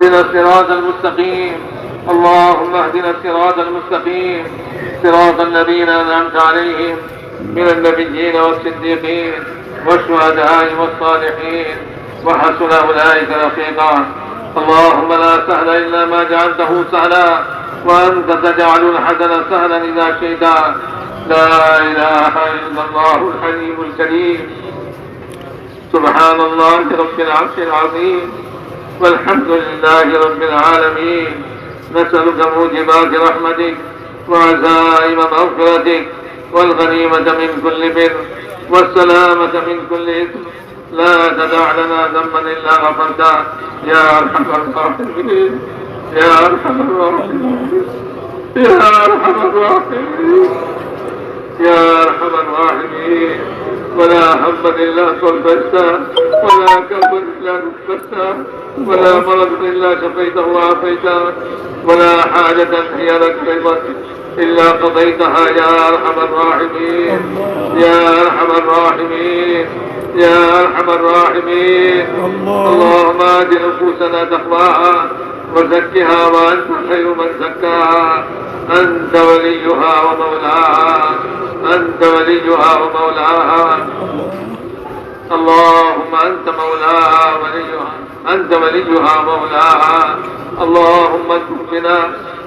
اهدنا الصراط المستقيم. اللهم اهدنا الصراط المستقيم صراط الذين أنعمت عليهم من النبيين والصديقين والشهداء والصالحين وحسن أولئك رفيقا. اللهم لا سهل إلا ما جعلته سهلا وأنت تجعل الحزن سهلا إذا شئت. لا إله إلا الله الحليم الكريم. سبحان الله رب العرش العظيم والحمد لله رب العالمين. نسألك موجبات رحمتك وعزائم مغفرتك والغنيمة من كل بر والسلامة من كل إثم. لا تدع لنا ذنبا إلا غفرته يا أرحم الراحمين يا أرحم الراحمين يا أرحم الراحمين يا أرحم الراحمين. ولا هم إلا صلبته ولا كرب إلا نفسته ولا مرض إلا شفيته وعافيته ولا حاجة هي لك رضا إلا قضيتها يا أرحم الراحمين يا أرحم الراحمين يا أرحم الراحمين. اللهم آت نفوسنا تقواها وزكها وأنت خير من زكاها. أنت وليها ومولاها أنت وليها ومولاها. اللهم أنت مولاها وليها أنت وليها ومولاها. اللهم الطف بنا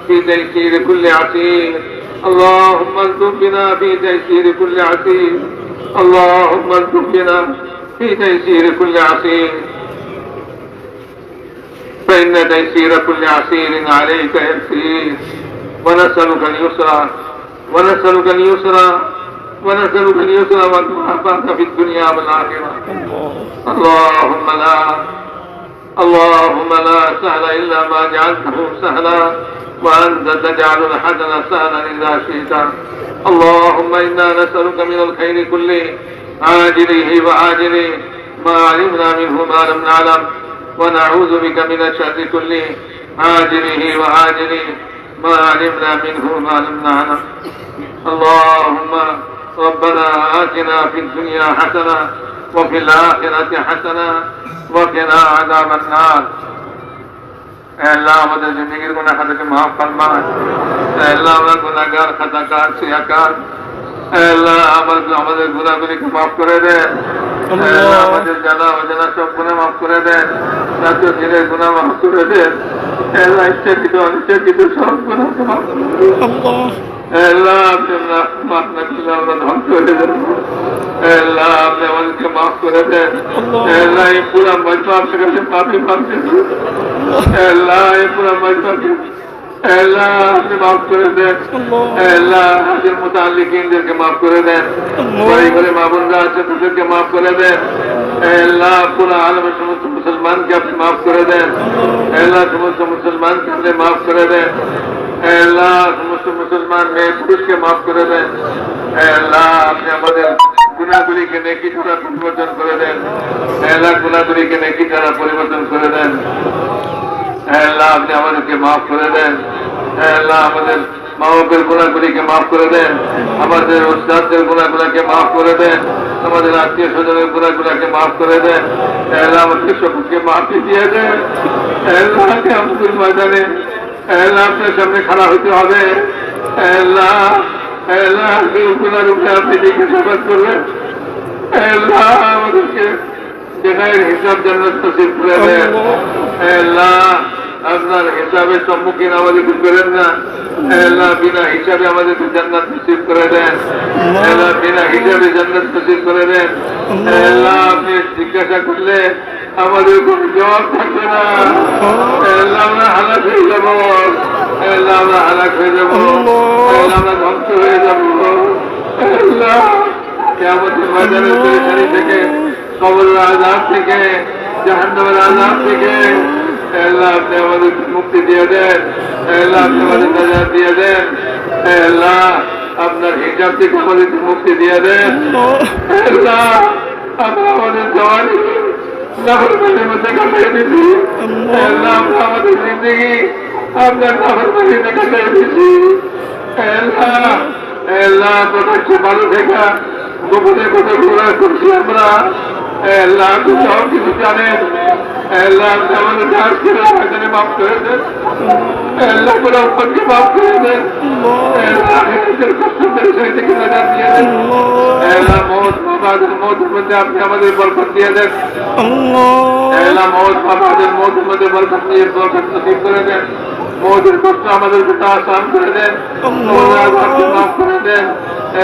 في تيسير كل عسير. اللهم الطف بنا في تيسير كل عسير. اللهم الطف بنا في تيسير كل عسير فإن تيسير كل عسير عليك يسير. ونسألك اليسر ونسألك اليسر ونسألك اليسر والمعافاة في الدنيا والآخرة. اللهم لا سهل إلا ما جعلته سهلا وأنت تجعل الحزن سهلا إذا شئت. اللهم إنا نسألك من الخير كله عاجله وآجله ما علمنا منه ما لم نعلم ونعوذ بك من الشر كله عاجله وآجله ما علمنا منه ما لم نعلم. اللهم ربنا آتنا في الدنيا حسنة وفي الآخرة حسنة وقنا عذاب النار. আল্লাহ আমাদের জিন্দেগির গুনাহ খাতাকে মাফ ফরমান। আল্লাহ আমরা গুনাহগার খাতাকার সিয়াকার। আল্লাহ আমাদের গুনাহগুলিকে মাফ করে দেন। আল্লাহ আমাদের জানা অজানা সব গুনাহ মাফ করে দেন। রাতের দিনের গুনাহ মাফ করে দেন। আল্লাহ ইচ্ছাকৃত অনিচ্ছাকৃত সব গুনাহকে মাফ করে দেন। আল্লাহ আপনি মাফ না করলে আমরা ধ্বংস হয়ে যাব। আল্লাহ আপনি আমাদেরকে মাফ করে দেন। আল্লাহ এই পুরা মজমা আপনার কাছে পাপি পাচ্ছেন। আল্লাহ এই পুরা মজমাকে আল্লাহ আপনি মাফ করে দেন। আল্লাহ হাজির মুতাআল্লিকিনদেরকে মাফ করে দেন। ঘরে ঘরে মা বোনরা আছে তাদেরকে মাফ করে দেন। আল্লাহ পুরা আলমের সমস্ত মুসলমানকে আপনি মাফ করে দেন। আল্লাহ সমস্ত মুসলমানকে আপনি মাফ করে দেন। আল্লাহ সমস্ত মুসলমান মেয়ে পুরুষকে মাফ করে দেন। আল্লাহ আপনি আমাদের গুনাহগুলিকে নেকি দ্বারা পরিবর্তন করে দেন। আল্লাহ গুনাহগুলিকে নেকি দ্বারা পরিবর্তন করে দেন। আল্লাহ আপনি আমাদেরকে মাফ করে দেন। আল্লাহ আমাদের মা বাপের গুনাহগুলিকে মাফ করে দেন। আমাদের উস্তাদদের গুনাহগুলোকে মাফ করে দেন। আমাদের আত্মীয় স্বজনের গুনাহগুলোকে মাফ করে দেন। আল্লাহ আমাদের সকলকে মাফি দিয়ে দেন। আল্লাহকে আমাদের ময়দানে আল্লাহ আপনার সামনে খাড়া হতে হবে। আল্লাহ আল্লাহ গুনার উপরে আপনি জিজ্ঞাসাবাদ করবেন। আল্লাহ আমাদেরকে যেখানে হিসাব জান্নাত নসিব করে দেন। আল্লাহ আপনার হিসাবের সম্মুখীন আমাদেরকে করেন না। আল্লাহ বিনা হিসাবে আমাদেরকে জান্নাত নসিব করে দেন। আল্লাহ বিনা হিসাবে জান্নাত নসিব করে দেন। আল্লাহ আপনি জিজ্ঞাসা করলে আমাদের কোন জবাব থাকবে না। আল্লাহ আমরা হালাক হয়ে যাব। আল্লাহ আমরা হালাক হয়ে যাব। আল্লাহ আমরা ধ্বংস হয়ে যাব। আল্লাহ কিয়ামতের ময়দানের পেরেশানি থেকে, কবরের আযাব থেকে, জাহান্নামের আযাব থেকে আল্লাহ আপনি আমাদেরকে মুক্তি দিয়ে দেন। আল্লাহ আপনি আমাদের নাজাত দিয়ে দেন। আল্লাহ আপনার হিসাব থেকে আমাদেরকে মুক্তি দিয়ে দেন। আল্লাহ আমরা আমাদের জওয়ানি নাফরমানির মধ্যে কাটিয়ে দিয়েছি। আল্লাহ আমরা আমাদের জিন্দেগি আপনার নাফরমানিতে কাটিয়ে দিয়েছি। আল্লাহ আল্লাহ প্রত্যক্ষ ভালো থেকে গোপনে কত গুণা করছি আমরা। আল্লাহ আপনি সব কিছু জানেন। আল্লাহ আপনি আমাদের কাজ করে ময়দানে মাফ করে দেন। আল্লাহ করে আপনাকে মাফ করে দেন। আল্লাহ নিজের কষ্টদের সহিত নাজাত দিয়ে দেন। আল্লাহ মৌত বাবাদের মৌতের মধ্যে আপনি আমাদের বরকত দিয়ে দেন। আল্লাহ মৌত বাবাদের মৌতের মধ্যে বরকত নিয়ে বরকত নসিব করে দেন। মৌতের কষ্ট আমাদেরকে আসান করে দেন। মাফ করে দেন।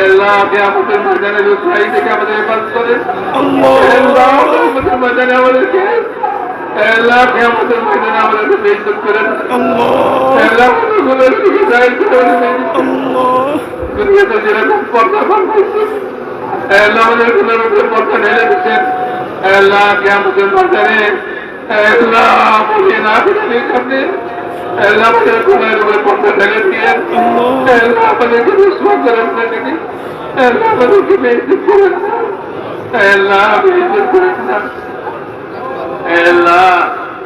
আল্লাহ আপনি আমাদের ময়দানের উৎসাহী থেকে আমাদের হেফাজত করেন। আল্লাহ আমাদের ময়দানে আমাদেরকে আল্লাহ আপনি আমাদের ময়দানে আমাদেরকে বেইজ্জত করেন। আল্লাহ আমাদের গুণের দিকে জাহির করে দুনিয়াতে যেরকম পর্দা বানাইছেন আল্লাহ আমাদের গুণের উপরে পর্দা ঢেলে দিচ্ছেন। আল্লাহ আপনি আমাদের ময়দানে আল্লাহ বলি না আপনি আল্লাহ আমাদের গুণের উপরে পর্দা ঢেলে দিয়েন। আল্লাহ আমাদেরকে দুশ্মন করেন না নাকি? আল্লাহ আমাদেরকে বেইজ্জত করেন না। আল্লাহ বেইজ্জত করেন না। আল্লাহ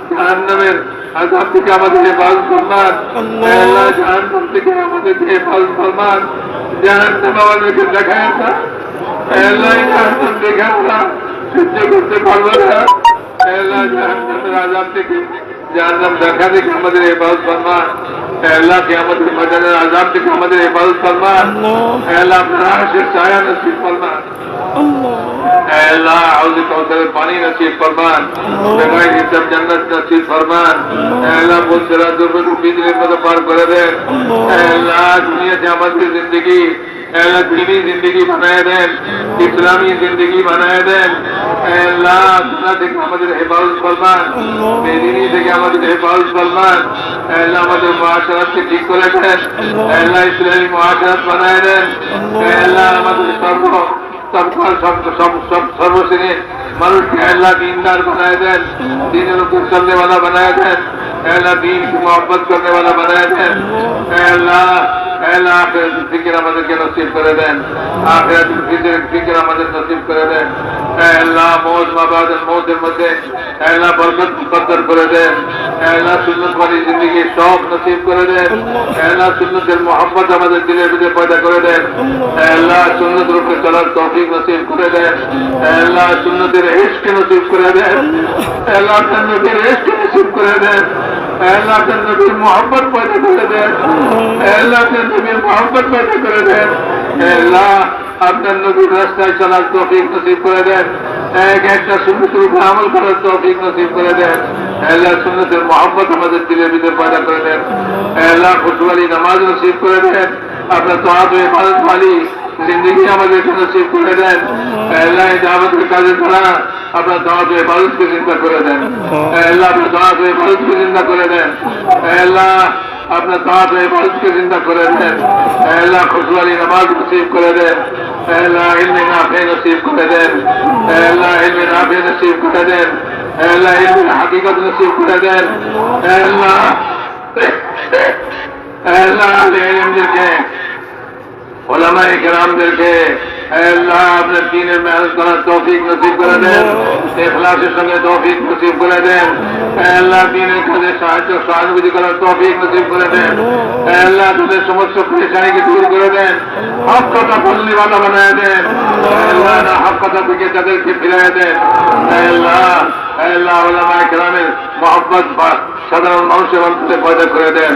জাহান্নামের আযাব থেকে আমাদের হেফাজত ফরমান। আল্লাহ জাহান্নাম থেকে আমাদেরকে হেফাজত ফরমান। জাহান্নাম আমাদেরকে দেখায় না। আল্লাহ জাহান্নাম দেখে আমরা সহ্য করতে পারবো না। আল্লাহ জাহান্নামের আযাব থেকে জাহান্নাম দেখা থেকে আমাদের হেফাজত ফরমান। আল্লাহ কিয়ামতের ময়দানের আযাব থেকে আমাদের হেফাজত ফরমান। আল্লাহ আপনার আরশের ছায়া নসিব ফরমান। আল্লাহ হাউজে কাউসারের পানি নসিব ফরমান। বেগাই হিসাব জান্নাত নসিব ফরমান। আল্লাহ মুসরা দুর্বল বিজলির মতো পার করে দেন। আল্লাহ দুনিয়াতে আমাদের জিন্দগি আল্লাহ দীনী জিন্দগি বানায় দেন। ইসলামী জিন্দগি বানায় দেন। আল্লাহ গুনাহ থেকে আমাদের হেফাজত ফরমান। বেদিনী থেকে আমাদের হেফাজত ফরমান। আল্লাহ আমাদের মুআশারাতকে ঠিক করে দেন। আল্লাহ ইসলামী মুআশারাত বানায় দেন। আল্লাহ আমাদের সর্বশ্রেণীর মানুষকে আল্লাহ दीनदार बनाए दें। दीन को चलने वाला बनाए दें। अल्लाह दीन की मोहब्बत करने वाला बनाए दें। अल्लाह अल्लाह जिक्र আমাদেরকে নসিব করে দেন। আখিরাত জিকির আমাদের নসিব করে দেন। আল্লাহ মওত মাবাদের মওতের মধ্যে আল্লাহ বরকত মুকদ্দর করে দেন। আল্লাহ সুন্নাত वाली जिंदगी শৌক নসিব করে দেন। আল্লাহ সুন্নতের মোহাম্মত আমাদের দিলের ভিতরে পয়দা করে দেন। আল্লাহ সুন্নতের উপরে চলার তৌফিক নসিব করে দেন। আল্লাহ সুন্নতের ইশক নসিব করে দেন। আল্লাহ সুন্নতের ইশক নসিব করে দেন। আল্লাহ নবীর মোহাম্মত পয়দা করে দেন। আল্লাহ নবীর মোহাম্মত পয়দা করে দেন। আল্লাহ আপনার নবীর রাস্তায় চলার তৌফিক নসিব করে দেন। এক একটা সুন্নতের উপর আমল করার তৌফিক নসিব করে দেন। আল্লাহ সুন্নতের মোহাম্মত আমাদের দিলের ভিতরে পয়দা করে দেন। আল্লাহ খুশওয়ালি নামাজ নসিব করে দেন। আপনার তোয়াত ও ইবাদত वाली जिंदगी আমাদেরকে নসিব করে দেন। আল্লাহ দাওয়াতের কাজে তারা আপনার দাওয়াত ও ইবাদতকে জিন্দা করে দেন। আল্লাহ আপনার দাওয়াত ও ইবাদতকে জিন্দা করে দেন। আল্লাহ আপনার দাওয়াত ও ইবাদতকে জিন্দা করে দেন। আল্লাহ খুশওয়ালি নামাজ নসিব করে দেন। আল্লাহ ইলমে নাফি নসিব করে দেন। আল্লাহ ইলমে নাফি নসিব করে দেন। আল্লাহ ইলমে হাকিকত নসিব করে দেন। আল্লাহ আল্লাহ আহলে ইলমদেরকে ওলামায়ে কেরামদেরকে আল্লাহ আপনার দ্বীনের মেহনত করার তৌফিক নসিব করে দেন। ইখলাসের সঙ্গে তৌফিক নসিব করে দেন। আল্লাহ দ্বীনের কাজে সাহায্য সহানুভূতি করার তৌফিক নসিব করে দেন। আল্লাহ তাদের সমস্ত পরেশানিকে দূর করে দেন। হক কথা বলনে वाला বানায় দেন। আল্লাহ না হক কথা থেকে তাদেরকে ফিরিয়ে দেন। আল্লাহ আল্লাহ ওলামায়ে কেরামের মোহাব্বত বা সাধারণ মানুষের অন্তরে পয়দা করে দেন।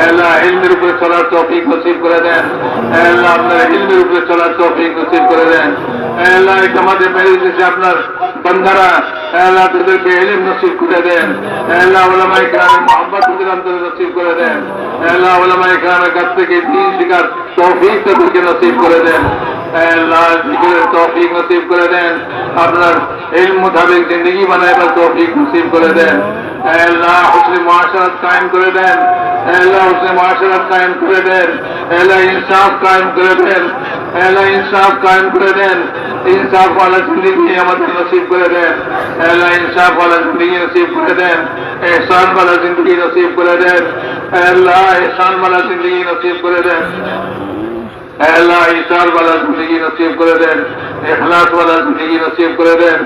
আল্লাহ ইলমের উপরে চলার তৌফিক নসিব করে দেন। আল্লাহ আপনার ইলমের উপরে চলার তৌফিক নসিব করে দেন। আল্লাহ আমাদের মেজলিসে আপনার বান্দারা আল্লাহ তাদেরকে ইলম নসিব করে দেন। আল্লাহ ওলামায়ে কেরামের মোহাব্বত তাদের অন্তরে নসিব করে দেন। আল্লাহ ওলামায়ে কেরামের কাছ থেকে দ্বীন শিখার তৌফিক তাদেরকে নসিব করে দেন। আল্লাহ জিকিরের তৌফিক নসিব করে দেন। আপনার ইলম মোতাবেক জিন্দগি বানাবার তৌফিক নসিব করে দেন। আল্লাহ হুসনে মুআশারাত কায়েম করে দেন। আল্লাহ হুসনে মুআশারাত কায়েম করে দেন। আল্লাহ ইনসাফ কায়েম করে দেন। আল্লাহ ইনসাফ কায়েম করে দেন। ইনসাফ वाला जिंदगी আমাদের নসিব করে দেন। আল্লাহ ইনসাফ वाला जिंदगी নসিব করে দেন। ইহসান वाला जिंदगी নসিব করে দেন। আল্লাহ ইহসান वाला जिंदगी নসিব করে দেন। আল্লাহ ইসার वाला जिंदगी নসিব করে দেন। ইখলাস वाला जिंदगी নসিব করে দেন।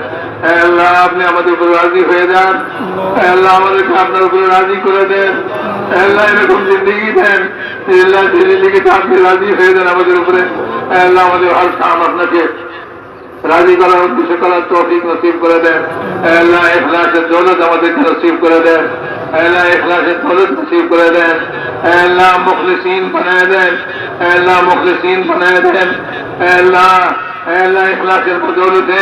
আল্লাহ আপনি আমাদের উপর রাজি হয়ে যান। আল্লাহ আমাদেরকে আপনার উপরে রাজি করে দেন। আল্লাহ এরকম জিন্দগি দেন। আল্লাহ জিন্দগিতে আপনি রাজি হয়ে যান আমাদের উপরে। আল্লাহ আমাদের হর কাম আপনাকে রাজি করার উদ্দেশ্য করার তৌফিক নসিব করে দেন। আল্লাহ ইখলাসের দৌলত আমাদেরকে নসিব করে দেন। আল্লাহ ইখলাসের দৌলত নসিব করে দেন। আল্লাহ মুখলিসিন বানায় দেন। আল্লাহ মুখলিসিন বানায় দেন। আল্লাহ আল্লাহ ইখলাসের বদৌলতে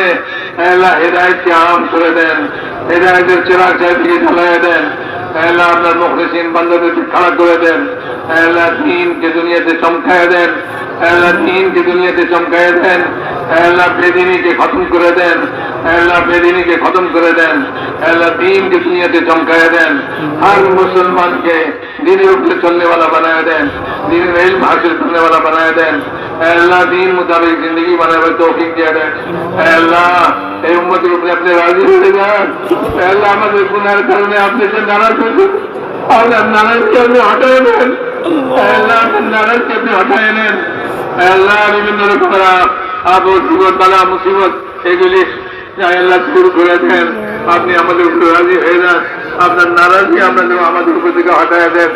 আল্লাহ হিদায়াতকে আম করে দেন। হিদায়াতের চিরাগ চারিদিকে জ্বালায় দেন। আল্লাহ আপনার মুখলিসিন বান্দাদেরকে খাড়া করে দেন। আল্লাহ দ্বীনকে দুনিয়াতে চমকায় দেন। আল্লাহ দ্বীনকে দুনিয়াতে চমকায় দেন। আল্লাহ বেদিনীকে খতম করে দেন। আল্লাহ বেদিনীকে খতম করে দেন। আল্লাহ দ্বীনকে দুনিয়াতে চমকায় দেন। हर मुसलमान के दीनी उपरे चलने वाला बनाया दें। दीन इल्म हासिल करने वाला बनाया दें। अल्लाह दीन मुताबिक जिंदगी बनाने में तौफीक दिया दें। अल्लाह उम्मत के ऊपर अपने राजी हो जाए। अल्लाह हमारे गुनाह करने अपने से नाराज हो जाए। अल्लाह नाराज के अपने हटाए दें। अल्लाह नाराज के अपने हटाए दें। अल्लाह विभिन्न रकम आप जीवन बला मुसीबत एगुली আল্লাহ দূর করে দেন। আপনি আমাদের উপর রাজি হয়ে যান। আপনার নারাজি আপনাদের আমাদের উপর থেকে হটায় দেন।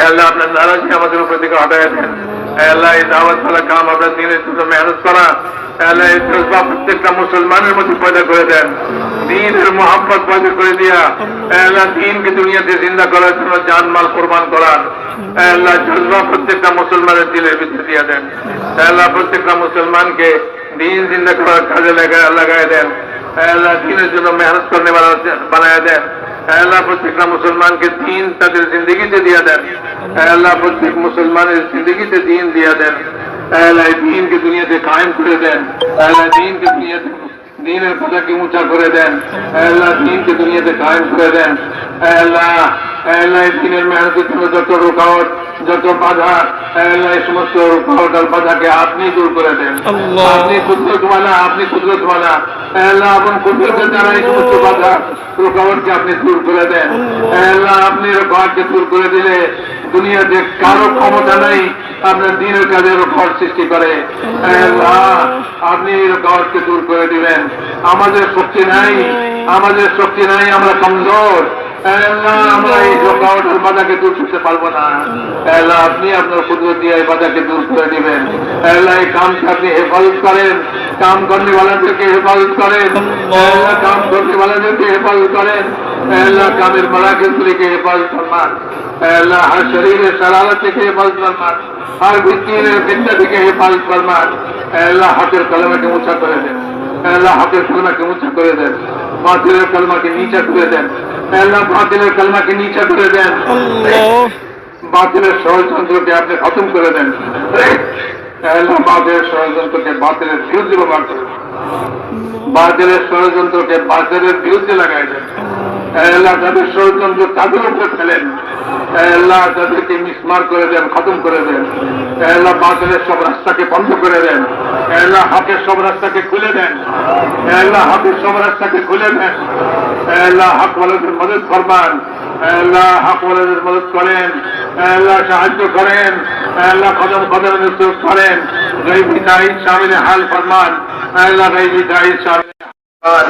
আল্লাহ আপনার নারাজি আমাদের উপর থেকে হটায় দেন। আল্লাহ এই দাওয়াত वाला কাম আপনার দিনের জন্য মেহনত করা আল্লাহ এই জজবা প্রত্যেকটা মুসলমানের মধ্যে পয়দা করে দেন। দ্বীনের মোহাম্মত পয়দা করে দিয়া আল্লাহ দ্বীনকে দুনিয়াতে জিন্দা করার জন্য জান মাল কুরবান করার আল্লাহ জজবা প্রত্যেকটা মুসলমানের দিলের ভিতরে দিয়া দেন। আল্লাহ প্রত্যেকটা মুসলমানকে दीन जिंदा कরার কাজে লাগায় দেন। আল্লাহ দ্বীনের জন্য মেহনত করने वाला बनाया दें। আল্লাহ প্রত্যেকটা মুসলমানকে দ্বীন তাদের জিন্দগিতে দিয়া দেন। আল্লাহ প্রত্যেক মুসলমানের জিন্দগিতে দ্বীন দিয়া দেন। আল্লাহ দ্বীনকে দুনিয়াতে কায়েম করে দেন। আল্লাহ দ্বীনকে দুনিয়াতে দ্বীনের পতাকা উঁচা করে দেন। আল্লাহ দ্বীনকে দুনিয়াতে কায়েম করে দেন। আল্লাহ আল্লাহ দ্বীনের মেহনতের জন্য যত রুকাওয়াত যত বাধা আল্লাহ এই সমস্ত রুকাওয়াত আর বাধাকে আপনি দূর করে দেন। আপনি কুদরতওয়ালা, আপনি কুদরতওয়ালা। আল্লাহ আপন কুদরতের দ্বারা এই সমস্ত বাধা রুকাওয়াতকে আপনি দূর করে দেন। আল্লাহ আপনি রুকাওয়াতকে দূর করে দিলে দুনিয়াতে কারো ক্ষমতা নাই আপনার দ্বীনের কাজে রুকাওয়াত সৃষ্টি করে। আল্লাহ আপনি এই রুকাওয়াতকে দূর করে দিবেন। আমাদের শক্তি নাই, আমাদের শক্তি নাই, আমরা কমজোর। আল্লাহ আমরা এই রুকাওয়াতের বাধাকে দূর করতে পারবো না। আল্লাহ আপনি আপনার কুদরত দিয়ে এই বাধাকে দূর করে দিবেন। আল্লাহ এই কামকে আপনি হেফাজত করেন। কাম করনে वालाদেরকে হেফাজত করেন। আল্লাহ কাম করনে वालाদেরকে হেফাজত করেন। আল্লাহ কামের মারাকিজগুলিকে হেফাজত ফরমান। আল্লাহ हर শরীরের শারারত থেকে হেফাজত ফরমান। हर ভিতরের ফিতনা থেকে হেফাজত ফরমান। আল্লাহ হকের কলমাকে উঁচা করে দেন। আল্লাহ হকের কলমাকে উঁচা করে দেন। বাতিলের কলমাকে নিচা করে দেন। আল্লাহ বাতিলের কলমাকে নিচা করে দেন। বাতিলের ষড়যন্ত্রকে আপনি খতম করে দেন। আল্লাহ বাতিলের ষড়যন্ত্রকে বাতিলের বিরুদ্ধে ব্যবহার করে দেন। বাতিলের ষড়যন্ত্রকে বাতিলের বিরুদ্ধে লাগাই দেন। আল্লাহ তাদের ষড়যন্ত্র তাদের উপরে ফেলেন। আল্লাহ তাদেরকে মিসমার করে দেন, খতম করে দেন। আল্লাহ বাতিলের সব রাস্তাকে বন্ধ করে দেন। আল্লাহ হকের সব রাস্তাকে খুলে দেন। আল্লাহ হকের সব রাস্তাকে খুলে দেন। আল্লাহ হক ওয়ালাদের মদদ ফরমান। আল্লাহ হক ওয়ালাদের মদদ করেন। আল্লাহ সাহায্য করেন। আল্লাহ কদম কদম নুসরত করেন। গায়বী তাইদ শামিল হাল ফরমান। আল্লাহ গায়বী তাইদ শামিল হাল।